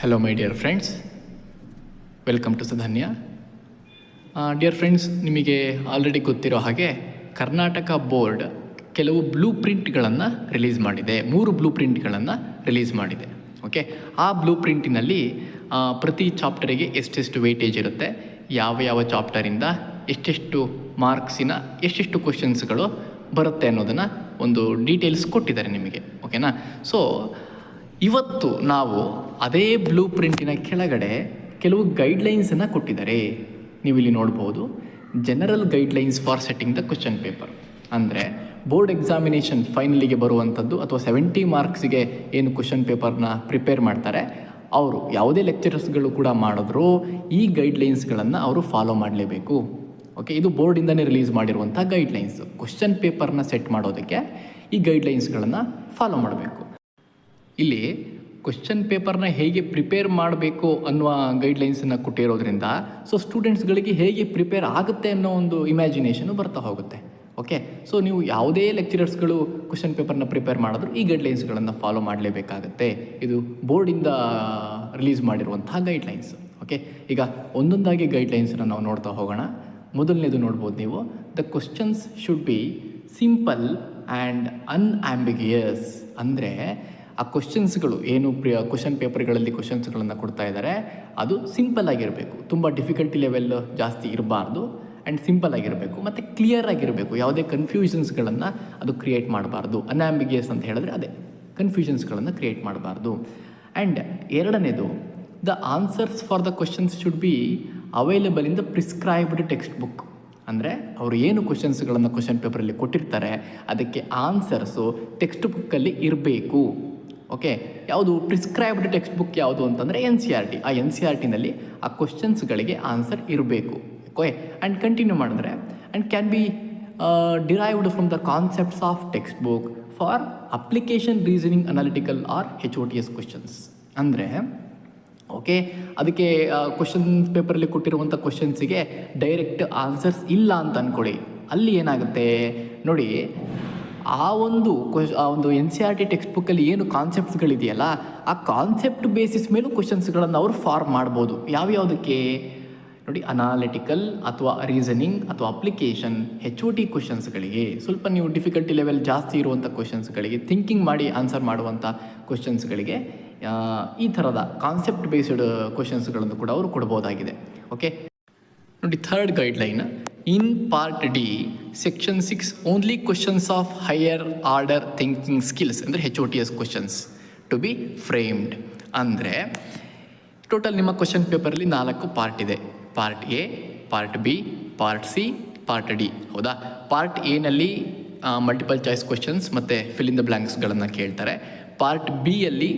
Hello my dear friends, welcome to Sudhanya. Dear friends, ನಿಮಗೆ already ಗೊತ್ತಿರೋ ಹಾಗೆ ಕರ್ನಾಟಕ ಬೋರ್ಡ್ ಕೆಲವು ಬ್ಲೂ ಪ್ರಿಂಟ್ಗಳನ್ನು ರಿಲೀಸ್ ಮಾಡಿದೆ. 3 ಬ್ಲೂ ಪ್ರಿಂಟ್ಗಳನ್ನು ರಿಲೀಸ್ ಮಾಡಿದೆ. ಓಕೆ, ಆ ಬ್ಲೂ ಪ್ರಿಂಟಿನಲ್ಲಿ ಪ್ರತಿ ಚಾಪ್ಟರಿಗೆ ಎಷ್ಟೆಷ್ಟು ವೇಟೇಜ್ ಇರುತ್ತೆ, ಯಾವ ಚಾಪ್ಟರಿಂದ ಎಷ್ಟೆಷ್ಟು ಮಾರ್ಕ್ಸಿನ ಎಷ್ಟೆಷ್ಟು ಕ್ವಶನ್ಸ್ಗಳು ಬರುತ್ತೆ ಅನ್ನೋದನ್ನು ಒಂದು ಡೀಟೇಲ್ಸ್ ಕೊಟ್ಟಿದ್ದಾರೆ ನಿಮಗೆ. ಓಕೆನಾ? ಸೊ ಇವತ್ತು ನಾವು ಅದೇ ಬ್ಲೂ ಪ್ರಿಂಟಿನ ಕೆಳಗಡೆ ಕೆಲವು ಗೈಡ್ಲೈನ್ಸನ್ನು ಕೊಟ್ಟಿದ್ದಾರೆ. ನೀವು ಇಲ್ಲಿ ನೋಡ್ಬೋದು, general guidelines for setting the question paper. ಅಂದರೆ ಬೋರ್ಡ್ ಎಕ್ಸಾಮಿನೇಷನ್ ಫೈನಲಿಗೆ ಬರುವಂಥದ್ದು ಅಥವಾ 70 ಮಾರ್ಕ್ಸಿಗೆ ಏನು ಕ್ವಶನ್ ಪೇಪರ್ನ ಪ್ರಿಪೇರ್ ಮಾಡ್ತಾರೆ, ಅವರು ಯಾವುದೇ ಲೆಕ್ಚರರ್ಸ್ಗಳು ಕೂಡ ಮಾಡಿದ್ರು ಈ ಗೈಡ್ಲೈನ್ಸ್ಗಳನ್ನು ಅವರು ಫಾಲೋ ಮಾಡಲೇಬೇಕು. ಓಕೆ, ಇದು ಬೋರ್ಡಿಂದನೇ ರಿಲೀಸ್ ಮಾಡಿರುವಂಥ ಗೈಡ್ಲೈನ್ಸು. ಕ್ವಶನ್ ಪೇಪರ್ನ ಸೆಟ್ ಮಾಡೋದಕ್ಕೆ ಈ ಗೈಡ್ಲೈನ್ಸ್ಗಳನ್ನು ಫಾಲೋ ಮಾಡಬೇಕು. ಇಲ್ಲಿ ಕ್ವಶನ್ ಪೇಪರ್ನ ಹೇಗೆ ಪ್ರಿಪೇರ್ ಮಾಡಬೇಕು ಅನ್ನುವ ಗೈಡ್ಲೈನ್ಸನ್ನು ಕೊಟ್ಟಿರೋದ್ರಿಂದ ಸೊ ಸ್ಟೂಡೆಂಟ್ಸ್ಗಳಿಗೆ ಹೇಗೆ ಪ್ರಿಪೇರ್ ಆಗುತ್ತೆ ಅನ್ನೋ ಒಂದು ಇಮ್ಯಾಜಿನೇಷನು ಬರ್ತಾ ಹೋಗುತ್ತೆ. ಓಕೆ, ಸೊ ನೀವು ಯಾವುದೇ ಲೆಕ್ಚರರ್ಸ್ಗಳು ಕ್ವಶನ್ ಪೇಪರ್ನ ಪ್ರಿಪೇರ್ ಮಾಡಿದ್ರು ಈ ಗೈಡ್ಲೈನ್ಸ್ಗಳನ್ನು ಫಾಲೋ ಮಾಡಲೇಬೇಕಾಗತ್ತೆ. ಇದು ಬೋರ್ಡಿಂದ ರಿಲೀಸ್ ಮಾಡಿರುವಂತಹ ಗೈಡ್ಲೈನ್ಸ್. ಓಕೆ, ಈಗ ಒಂದೊಂದಾಗಿ ಗೈಡ್ಲೈನ್ಸನ್ನು ನಾವು ನೋಡ್ತಾ ಹೋಗೋಣ. ಮೊದಲನೇದು ನೋಡ್ಬೋದು ನೀವು, the questions should be simple and unambiguous. ಅಂದರೆ ಆ ಕ್ವಶನ್ಸ್ಗಳು ಏನು ಕ್ವಶನ್ ಪೇಪರ್ಗಳಲ್ಲಿ ಕ್ವಶನ್ಸ್ಗಳನ್ನು ಕೊಡ್ತಾ ಇದ್ದಾರೆ ಅದು ಸಿಂಪಲ್ ಆಗಿರಬೇಕು, ತುಂಬ ಡಿಫಿಕಲ್ಟಿ ಲೆವೆಲ್ ಜಾಸ್ತಿ ಇರಬಾರ್ದು, ಆ್ಯಂಡ್ ಸಿಂಪಲ್ ಆಗಿರಬೇಕು ಮತ್ತು ಕ್ಲಿಯರ್ ಆಗಿರಬೇಕು. ಯಾವುದೇ ಕನ್ಫ್ಯೂಷನ್ಸ್ಗಳನ್ನು ಅದು ಕ್ರಿಯೇಟ್ ಮಾಡಬಾರ್ದು. ಅನ್ಆಂಬಿಗಿಯಸ್ ಅಂತ ಹೇಳಿದ್ರೆ ಅದೇ ಕನ್ಫ್ಯೂಷನ್ಸ್ಗಳನ್ನು ಕ್ರಿಯೇಟ್ ಮಾಡಬಾರ್ದು. ಆ್ಯಂಡ್ ಎರಡನೇದು, the answers for the questions should B available in the prescribed text book. ಅಂದರೆ ಅವರು ಏನು ಕ್ವಶನ್ಸ್ಗಳನ್ನು ಕ್ವಶನ್ ಪೇಪರಲ್ಲಿ ಕೊಟ್ಟಿರ್ತಾರೆ ಅದಕ್ಕೆ ಆನ್ಸರ್ಸು ಟೆಕ್ಸ್ಟ್ ಬುಕ್ಕಲ್ಲಿ ಇರಬೇಕು. ಓಕೆ, ಯಾವುದು ಪ್ರಿಸ್ಕ್ರೈಬ್ಡ್ ಟೆಕ್ಸ್ಟ್ ಬುಕ್ ಯಾವುದು ಅಂತಂದರೆ NCERT. ಆ NCERTನಲ್ಲಿ ಆ ಕ್ವಶನ್ಸ್ಗಳಿಗೆ ಆನ್ಸರ್ ಇರಬೇಕು. ಓಕೆ, ಆ್ಯಂಡ್ ಕಂಟಿನ್ಯೂ ಮಾಡಿದ್ರೆ, and can be derived from the concepts of textbook for application reasoning analytical or HOTS questions. ಅಂದರೆ ಓಕೆ, ಅದಕ್ಕೆ ಕ್ವಶನ್ ಪೇಪರಲ್ಲಿ ಕೊಟ್ಟಿರುವಂಥ ಕ್ವಶನ್ಸಿಗೆ ಡೈರೆಕ್ಟ್ ಆನ್ಸರ್ಸ್ ಇಲ್ಲ ಅಂತ ಅಂದ್ಕೊಳ್ಳಿ. ಅಲ್ಲಿ ಏನಾಗುತ್ತೆ ನೋಡಿ, ಆ ಒಂದು NCERT ಟೆಕ್ಸ್ಟ್ ಬುಕ್ಕಲ್ಲಿ ಏನು ಕಾನ್ಸೆಪ್ಟ್ಸ್ಗಳಿದೆಯಲ್ಲ ಆ ಕಾನ್ಸೆಪ್ಟ್ ಬೇಸಿಸ್ ಮೇಲೂ ಕ್ವಶನ್ಸ್ಗಳನ್ನು ಅವರು ಫಾರ್ಮ್ ಮಾಡ್ಬೋದು. ಯಾವ್ಯಾವುದಕ್ಕೆ ನೋಡಿ, ಅನಾಲಿಟಿಕಲ್ ಅಥವಾ ರೀಸನಿಂಗ್ ಅಥವಾ ಅಪ್ಲಿಕೇಶನ್ HOT ಕ್ವಶನ್ಸ್ಗಳಿಗೆ, ಸ್ವಲ್ಪ ನೀವು ಡಿಫಿಕಲ್ಟಿ ಲೆವೆಲ್ ಜಾಸ್ತಿ ಇರುವಂಥ ಕ್ವಶನ್ಸ್ಗಳಿಗೆ, ಥಿಂಕಿಂಗ್ ಮಾಡಿ ಆನ್ಸರ್ ಮಾಡುವಂಥ ಕ್ವಶನ್ಸ್ಗಳಿಗೆ ಈ ಥರದ ಕಾನ್ಸೆಪ್ಟ್ ಬೇಸ್ಡ್ ಕ್ವಶನ್ಸ್ಗಳನ್ನು ಕೂಡ ಅವರು ಕೊಡ್ಬೋದಾಗಿದೆ. ಓಕೆ ನೋಡಿ, third guideline, in part D section 6 only questions of higher order thinking skills ಅಂದರೆ HOTS questions to be framed. ಅಂದರೆ ಟೋಟಲ್ ನಿಮ್ಮ ಕ್ವಶನ್ ಪೇಪರಲ್ಲಿ 4 ಪಾರ್ಟ್ ಇದೆ. Part A, part B, part C, part D. ಹೌದಾ? ಪಾರ್ಟ್ ಎನಲ್ಲಿ multiple choice questions ಮತ್ತು fill in the ಬ್ಲ್ಯಾಂಕ್ಸ್ಗಳನ್ನು ಕೇಳ್ತಾರೆ. ಪಾರ್ಟ್ ಬಿಯಲ್ಲಿ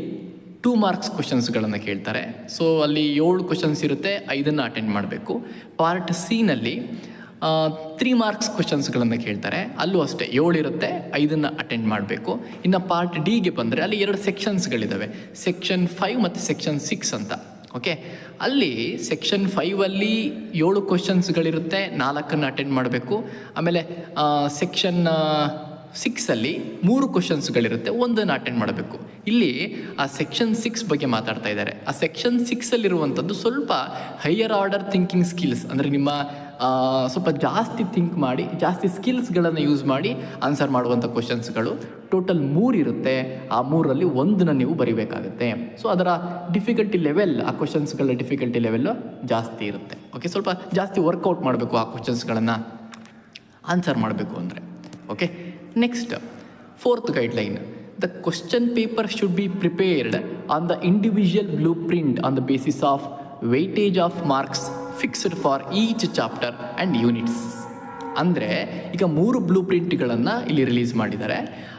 2 ಮಾರ್ಕ್ಸ್ ಕ್ವಶನ್ಸ್ಗಳನ್ನು ಕೇಳ್ತಾರೆ. ಸೊ ಅಲ್ಲಿ 7 ಕ್ವಶನ್ಸ್ ಇರುತ್ತೆ, 5 ಅಟೆಂಡ್ ಮಾಡಬೇಕು. ಪಾರ್ಟ್ ಸಿನಲ್ಲಿ 3 ಮಾರ್ಕ್ಸ್ ಕ್ವಶನ್ಸ್ಗಳನ್ನು ಕೇಳ್ತಾರೆ, ಅಲ್ಲೂ ಅಷ್ಟೇ 7 ಇರುತ್ತೆ, 5 ಅಟೆಂಡ್ ಮಾಡಬೇಕು. ಇನ್ನು ಪಾರ್ಟ್ ಡಿಗೆ ಬಂದರೆ ಅಲ್ಲಿ 2 ಸೆಕ್ಷನ್ಸ್ಗಳಿದ್ದಾವೆ, ಸೆಕ್ಷನ್ 5 ಮತ್ತು ಸೆಕ್ಷನ್ 6 ಅಂತ. ಓಕೆ, ಅಲ್ಲಿ ಸೆಕ್ಷನ್ 5ಅಲ್ಲಿ 7 ಕ್ವಶನ್ಸ್ಗಳಿರುತ್ತೆ, 4 ಅಟೆಂಡ್ ಮಾಡಬೇಕು. ಆಮೇಲೆ ಸೆಕ್ಷನ್ 6ಅಲ್ಲಿ 3 ಕ್ವಶನ್ಸ್ಗಳಿರುತ್ತೆ, 1 ಅಟೆಂಡ್ ಮಾಡಬೇಕು. ಇಲ್ಲಿ ಆ ಸೆಕ್ಷನ್ 6 ಬಗ್ಗೆ ಮಾತಾಡ್ತಾ ಇದ್ದಾರೆ. ಆ ಸೆಕ್ಷನ್ 6ಅಲ್ಲಿರುವಂಥದ್ದು ಸ್ವಲ್ಪ ಹೈಯರ್ ಆರ್ಡರ್ ಥಿಂಕಿಂಗ್ ಸ್ಕಿಲ್ಸ್, ಅಂದರೆ ನಿಮ್ಮ ಸ್ವಲ್ಪ ಜಾಸ್ತಿ ಥಿಂಕ್ ಮಾಡಿ, ಜಾಸ್ತಿ ಸ್ಕಿಲ್ಸ್ಗಳನ್ನು ಯೂಸ್ ಮಾಡಿ ಆನ್ಸರ್ ಮಾಡುವಂಥ ಕ್ವಶನ್ಸ್ಗಳು. ಟೋಟಲ್ 3 ಇರುತ್ತೆ, ಆ 3ರಲ್ಲಿ 1 ನೀವು ಬರೀಬೇಕಾಗುತ್ತೆ. ಸೊ ಅದರ ಡಿಫಿಕಲ್ಟಿ ಲೆವೆಲ್, ಆ ಕ್ವಶನ್ಸ್ಗಳ ಡಿಫಿಕಲ್ಟಿ ಲೆವೆಲ್ಲು ಜಾಸ್ತಿ ಇರುತ್ತೆ. ಓಕೆ, ಸ್ವಲ್ಪ ಜಾಸ್ತಿ ವರ್ಕೌಟ್ ಮಾಡಬೇಕು ಆ ಕ್ವಶನ್ಸ್ಗಳನ್ನು ಆನ್ಸರ್ ಮಾಡಬೇಕು ಅಂದರೆ. Okay, next fourth guideline, the question paper should be prepared on the individual blue print on the basis of weightage of marks fixed for each chapter and units. ಅಂದರೆ ಈಗ 3 blue ಪ್ರಿಂಟ್ಗಳನ್ನು ಇಲ್ಲಿ release ಮಾಡಿದ್ದಾರೆ.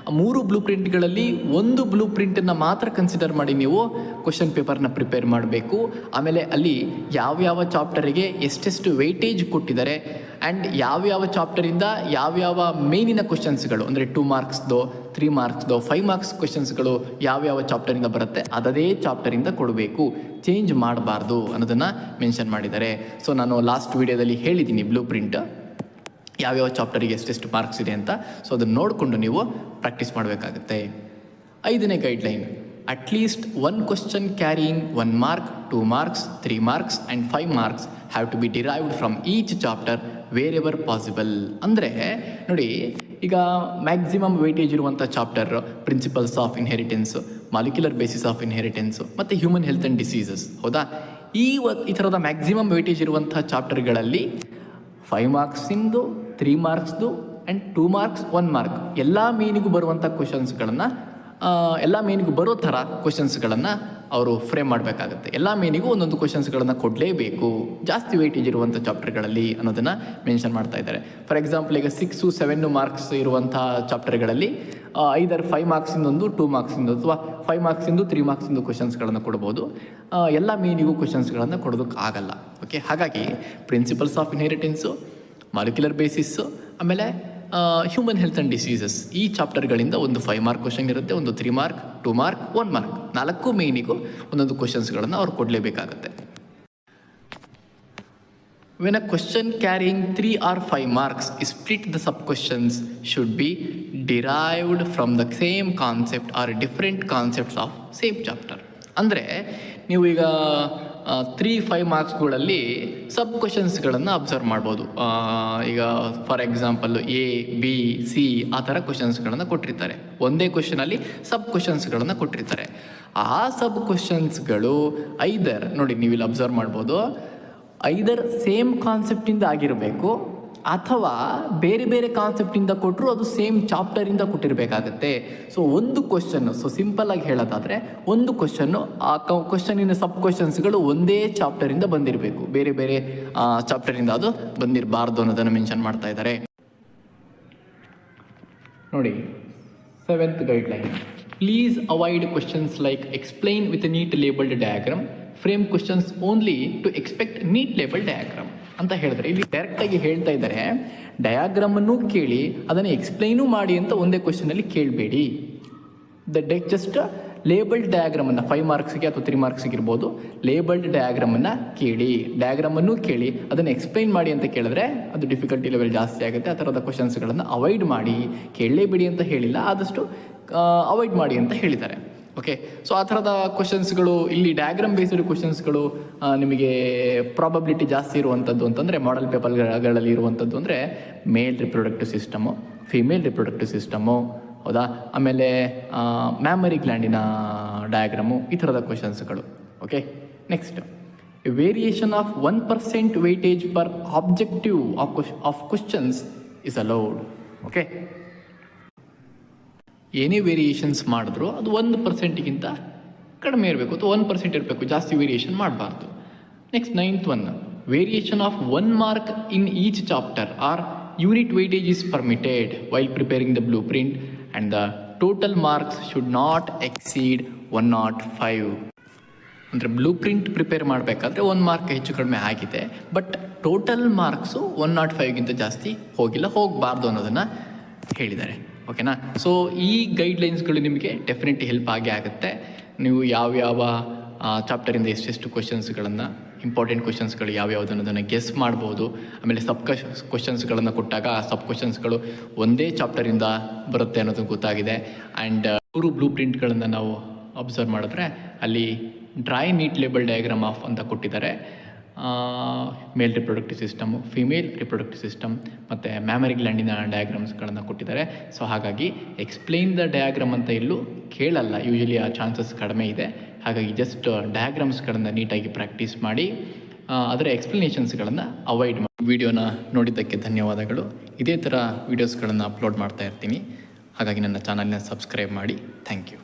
ಆ 3 blue ಪ್ರಿಂಟ್ಗಳಲ್ಲಿ 1 blue ಪ್ರಿಂಟನ್ನು ಮಾತ್ರ consider ಮಾಡಿ ನೀವು question ಪೇಪರ್ನ prepare ಮಾಡಬೇಕು. ಆಮೇಲೆ ಅಲ್ಲಿ ಯಾವ್ಯಾವ ಚಾಪ್ಟರಿಗೆ ಎಷ್ಟೆಷ್ಟು ವೆಯ್ಟೇಜ್ ಕೊಟ್ಟಿದ್ದಾರೆ, ಆ್ಯಂಡ್ ಯಾವ್ಯಾವ ಚಾಪ್ಟರಿಂದ ಯಾವ್ಯಾವ ಮೇನಿನ ಕ್ವಶನ್ಸ್ಗಳು, ಅಂದರೆ 2 ಮಾರ್ಕ್ಸ್ದೋ 3 ಮಾರ್ಕ್ಸ್ದೋ 5 ಮಾರ್ಕ್ಸ್ ಕ್ವಶನ್ಸ್ಗಳು ಯಾವ್ಯಾವ ಚಾಪ್ಟರಿಂದ ಬರುತ್ತೆ ಅದೇ ಚಾಪ್ಟರಿಂದ ಕೊಡಬೇಕು, ಚೇಂಜ್ ಮಾಡಬಾರ್ದು ಅನ್ನೋದನ್ನು ಮೆನ್ಷನ್ ಮಾಡಿದ್ದಾರೆ. ಸೊ ನಾನು ಲಾಸ್ಟ್ ವಿಡಿಯೋದಲ್ಲಿ ಹೇಳಿದ್ದೀನಿ ಬ್ಲೂ ಪ್ರಿಂಟ್ ಯಾವ್ಯಾವ ಚಾಪ್ಟರಿಗೆ ಎಷ್ಟೆಷ್ಟು ಮಾರ್ಕ್ಸ್ ಇದೆ ಅಂತ. ಸೊ ಅದನ್ನು ನೋಡಿಕೊಂಡು ನೀವು ಪ್ರಾಕ್ಟೀಸ್ ಮಾಡಬೇಕಾಗುತ್ತೆ. 5ನೇ guideline, at least 1 question carrying 1 mark, 2 marks, 3 marks and 5 marks have to be derived from each chapter wherever possible. ಅಂದರೆ ನೋಡಿ, ಈಗ ಮ್ಯಾಕ್ಸಿಮಮ್ ವೆಯ್ಟೇಜ್ ಇರುವಂಥ chapter principles of inheritance, molecular basis of inheritance ಮತ್ತು ಹ್ಯೂಮನ್ ಹೆಲ್ತ್ ಆ್ಯಂಡ್ ಡಿಸೀಸಸ್, ಹೌದಾ? ಈ ಥರದ maximum weightage ಇರುವಂಥ ಚಾಪ್ಟರ್ಗಳಲ್ಲಿ 5 ಮಾರ್ಕ್ಸಿಂದು, 3 ಮಾರ್ಕ್ಸ್ದು ಆ್ಯಂಡ್ 2 ಮಾರ್ಕ್ಸ್, 1 ಮಾರ್ಕ್ ಎಲ್ಲ ಮೇನಿಗೂ ಬರುವಂಥ ಕ್ವಶನ್ಸ್ಗಳನ್ನು, ಎಲ್ಲ ಮೇನಿಗೂ ಬರೋ ಥರ ಕ್ವಶನ್ಸ್ಗಳನ್ನು ಅವರು ಫ್ರೇಮ್ ಮಾಡಬೇಕಾಗತ್ತೆ. ಎಲ್ಲ ಮೇನಿಗೂ ಒಂದೊಂದು ಕ್ವಶನ್ಸ್ಗಳನ್ನು ಕೊಡಲೇಬೇಕು ಜಾಸ್ತಿ ವೆಯ್ಟೇಜ್ ಇರುವಂಥ ಚಾಪ್ಟರ್ಗಳಲ್ಲಿ ಅನ್ನೋದನ್ನು ಮೆನ್ಷನ್ ಮಾಡ್ತಾ ಇದ್ದಾರೆ. ಫಾರ್ ಎಕ್ಸಾಂಪಲ್, ಈಗ 6, 7 ಮಾರ್ಕ್ಸ್ ಇರುವಂಥ ಚಾಪ್ಟರ್ಗಳಲ್ಲಿ ಐದರ್ 5 ಮಾರ್ಕ್ಸಿಂದೊಂದು, 2 ಮಾರ್ಕ್ಸಿಂದು ಅಥವಾ 5 ಮಾರ್ಕ್ಸಿಂದು, 3 ಮಾರ್ಕ್ಸಿಂದು ಕ್ವಶನ್ಸ್ಗಳನ್ನು ಕೊಡ್ಬೋದು. ಎಲ್ಲ ಮೇನಿಗೂ ಕ್ವಶನ್ಸ್ಗಳನ್ನು ಕೊಡೋದಕ್ಕಾಗಲ್ಲ. ಓಕೆ, ಹಾಗಾಗಿ ಪ್ರಿನ್ಸಿಪಲ್ಸ್ ಆಫ್ ಇನ್ಹೆರಿಟೆನ್ಸು, ಮಾಲಿಕ್ಯುಲರ್ ಬೇಸಿಸ್ಸು, ಆಮೇಲೆ ಹ್ಯೂಮನ್ ಹೆಲ್ತ್ ಆ್ಯಂಡ್ ಡಿಸೀಸಸ್, ಈ ಚಾಪ್ಟರ್ಗಳಿಂದ ಒಂದು 5 ಮಾರ್ಕ್ ಕ್ವಶನ್ ಇರುತ್ತೆ, ಒಂದು 3 ಮಾರ್ಕ್, 2 ಮಾರ್ಕ್, 1 ಮಾರ್ಕ್, 4 ಮೇನಿಗೂ ಒಂದೊಂದು ಕ್ವಶನ್ಸ್ಗಳನ್ನು ಅವ್ರು ಕೊಡಲೇಬೇಕಾಗತ್ತೆ. When a question carrying 3 or 5 marks is split, the sub-questions should be derived from the same concept or different concepts of same chapter. ಅಂದರೆ ನೀವು ಈಗ 3-5 ಮಾರ್ಕ್ಸ್ಗಳಲ್ಲಿ ಸಬ್ ಕ್ವಶನ್ಸ್ಗಳನ್ನು observe ಮಾಡ್ಬೋದು. ಈಗ for example A, B, C ಆ ಥರ ಕ್ವಶನ್ಸ್ಗಳನ್ನು ಕೊಟ್ಟಿರ್ತಾರೆ. ಒಂದೇ ಕ್ವಶನಲ್ಲಿ ಸಬ್ ಕ್ವಶನ್ಸ್ಗಳನ್ನು ಕೊಟ್ಟಿರ್ತಾರೆ. ಆ ಸಬ್ ಕ್ವಶನ್ಸ್ಗಳು ಐದರ್ ನೋಡಿ, ನೀವು ಇಲ್ಲಿ ಅಬ್ಸರ್ವ್ ಮಾಡ್ಬೋದು, ಐದರ್ ಸೇಮ್ ಕಾನ್ಸೆಪ್ಟಿಂದ ಆಗಿರಬೇಕು ಅಥವಾ ಬೇರೆ ಬೇರೆ ಕಾನ್ಸೆಪ್ಟಿಂದ ಕೊಟ್ಟರು ಅದು ಸೇಮ್ ಚಾಪ್ಟರಿಂದ ಕೊಟ್ಟಿರಬೇಕಾಗತ್ತೆ. ಸೊ ಒಂದು ಕ್ವಶನ್ನು, ಸೊ ಸಿಂಪಲ್ಲಾಗಿ ಹೇಳೋದಾದರೆ ಒಂದು ಕ್ವಶನ್ನು, ಆ ಕ್ವಶನಿನ ಸಬ್ ಕ್ವಶನ್ಸ್ಗಳು ಒಂದೇ ಚಾಪ್ಟರಿಂದ ಬಂದಿರಬೇಕು, ಬೇರೆ ಬೇರೆ ಚಾಪ್ಟರಿಂದ ಅದು ಬಂದಿರಬಾರ್ದು ಅನ್ನೋದನ್ನು ಮೆನ್ಷನ್ ಮಾಡ್ತಾ ಇದ್ದಾರೆ. ನೋಡಿ, 7th guideline, please avoid questions like explain with a neat labelled diagram, frame questions only to expect neat label diagram ಅಂತ ಹೇಳಿದ್ರೆ, ಇಲ್ಲಿ ಡೈರೆಕ್ಟಾಗಿ ಹೇಳ್ತಾ ಇದ್ದಾರೆ, ಡಯಾಗ್ರಾಮನ್ನು ಕೇಳಿ ಅದನ್ನು ಎಕ್ಸ್ಪ್ಲೈನು ಮಾಡಿ ಅಂತ ಒಂದೇ ಕ್ವಶನಲ್ಲಿ ಕೇಳಬೇಡಿ. ಜಸ್ಟ್ ಲೇಬಲ್ಡ್ ಡಯಾಗ್ರಾಮನ್ನು 5 ಮಾರ್ಕ್ಸ್ಗೆ ಅಥವಾ 3 ಮಾರ್ಕ್ಸ್ಗೆ ಇರ್ಬೋದು, ಲೇಬಲ್ಡ್ ಡಯಾಗ್ರಾಮನ್ನು ಕೇಳಿ, ಡಯಾಗ್ರಾಮನ್ನು ಕೇಳಿ ಅದನ್ನು ಎಕ್ಸ್ಪ್ಲೈನ್ ಮಾಡಿ ಅಂತ ಕೇಳಿದ್ರೆ ಅದು ಡಿಫಿಕಲ್ಟಿ ಲೆವೆಲ್ ಜಾಸ್ತಿ ಆಗುತ್ತೆ. ಆ ಥರದ ಕ್ವಶನ್ಸ್ಗಳನ್ನು ಅವಾಯ್ಡ್ ಮಾಡಿ, ಕೇಳಲೇಬೇಡಿ ಅಂತ ಹೇಳಿಲ್ಲ, ಆದಷ್ಟು ಅವಾಯ್ಡ್ ಮಾಡಿ ಅಂತ ಹೇಳಿದ್ದಾರೆ. ಓಕೆ, ಸೊ ಆ ಥರದ ಕ್ವಶನ್ಸ್ಗಳು, ಇಲ್ಲಿ ಡಯಾಗ್ರಾಮ್ ಬೇಸ್ಡ್ ಕ್ವಶನ್ಸ್ಗಳು ನಿಮಗೆ ಪ್ರಾಬಬಿಲಿಟಿ ಜಾಸ್ತಿ ಇರುವಂಥದ್ದು ಅಂತಂದರೆ ಮಾಡೆಲ್ ಪೇಪರ್ಗಳಲ್ಲಿ ಇರುವಂಥದ್ದು ಅಂದರೆ male reproductive system, female reproductive system, ಹೌದಾ, ಆಮೇಲೆ ಮ್ಯಾಮರಿ ಗ್ಲ್ಯಾಂಡಿನ ಡಯಾಗ್ರಾಮು, ಈ ಥರದ ಕ್ವಶನ್ಸ್ಗಳು. Okay, next, variation of 1% weightage per objective of questions is allowed. Okay, ಏನೇ ವೇರಿಯೇಷನ್ಸ್ ಮಾಡಿದ್ರು ಅದು 1%ಗಿಂತ ಕಡಿಮೆ ಇರಬೇಕು ಅಥವಾ 1% ಇರಬೇಕು, ಜಾಸ್ತಿ ವೇರಿಯೇಷನ್ ಮಾಡಬಾರ್ದು. Next 9th one, variation of 1 mark in each chapter or unit weightage is permitted while preparing the blueprint and the total marks should not exceed 105. ಅಂದರೆ ಬ್ಲೂ ಪ್ರಿಂಟ್ ಪ್ರಿಪೇರ್ ಮಾಡಬೇಕಾದ್ರೆ 1 ಮಾರ್ಕ್ ಹೆಚ್ಚು ಕಡಿಮೆ ಆಗಿದೆ, but total marks 105ಗಿಂತ ಜಾಸ್ತಿ ಹೋಗಬಾರ್ದು ಅನ್ನೋದನ್ನು ಹೇಳಿದ್ದಾರೆ. ಓಕೆನಾ? ಸೊ ಈ ಗೈಡ್ಲೈನ್ಸ್ಗಳು ನಿಮಗೆ ಡೆಫಿನೆಟ್ಲಿ ಹೆಲ್ಪ್ ಆಗೇ ಆಗುತ್ತೆ. ನೀವು ಯಾವ್ಯಾವ ಚಾಪ್ಟರಿಂದ ಎಷ್ಟೆಷ್ಟು ಕ್ವಶನ್ಸ್ಗಳನ್ನು, ಇಂಪಾರ್ಟೆಂಟ್ ಕ್ವಶನ್ಸ್ಗಳು ಯಾವ್ಯಾವುದು ಅನ್ನೋದನ್ನು ಗೆಸ್ ಮಾಡ್ಬೋದು. ಆಮೇಲೆ ಕ್ವಶನ್ಸ್ಗಳನ್ನು ಕೊಟ್ಟಾಗ ಆ ಸಬ್ ಕ್ವಶನ್ಸ್ಗಳು ಒಂದೇ ಚಾಪ್ಟರಿಂದ ಬರುತ್ತೆ ಅನ್ನೋದು ಗೊತ್ತಾಗಿದೆ. ಆ್ಯಂಡ್ 3 ಬ್ಲೂ ಪ್ರಿಂಟ್ಗಳನ್ನು ನಾವು ಅಬ್ಸರ್ವ್ ಮಾಡಿದ್ರೆ ಅಲ್ಲಿ draw neat label diagram of ಅಂತ ಕೊಟ್ಟಿದ್ದಾರೆ. Male reproductive system, female reproductive system ಮತ್ತು ಮ್ಯಾಮರಿ ಗ್ಲ್ಯಾಂಡಿನ ಡಯಾಗ್ರಾಮ್ಸ್ಗಳನ್ನು ಕೊಟ್ಟಿದ್ದಾರೆ. ಸೊ ಹಾಗಾಗಿ ಎಕ್ಸ್ಪ್ಲೈನ್ ದ ಡಯಾಗ್ರಾಮ್ ಅಂತ ಎಲ್ಲೂ ಕೇಳಲ್ಲ, ಯೂಶಲಿ ಆ ಚಾನ್ಸಸ್ ಕಡಿಮೆ ಇದೆ. ಹಾಗಾಗಿ ಜಸ್ಟ್ ಡಯಾಗ್ರಾಮ್ಸ್ಗಳನ್ನು ನೀಟಾಗಿ ಪ್ರಾಕ್ಟೀಸ್ ಮಾಡಿ ಅದರ ಎಕ್ಸ್ಪ್ಲನೇಷನ್ಸ್ಗಳನ್ನು ಅವಾಯ್ಡ್ ಮಾಡಿ. ವಿಡಿಯೋನ ನೋಡಿದ್ದಕ್ಕೆ ಧನ್ಯವಾದಗಳು. ಇದೇ ಥರ ವೀಡಿಯೋಸ್ಗಳನ್ನು ಅಪ್ಲೋಡ್ ಮಾಡ್ತಾ ಇರ್ತೀನಿ, ಹಾಗಾಗಿ ನನ್ನ ಚಾನಲ್ನ ಸಬ್ಸ್ಕ್ರೈಬ್ ಮಾಡಿ. Thank you.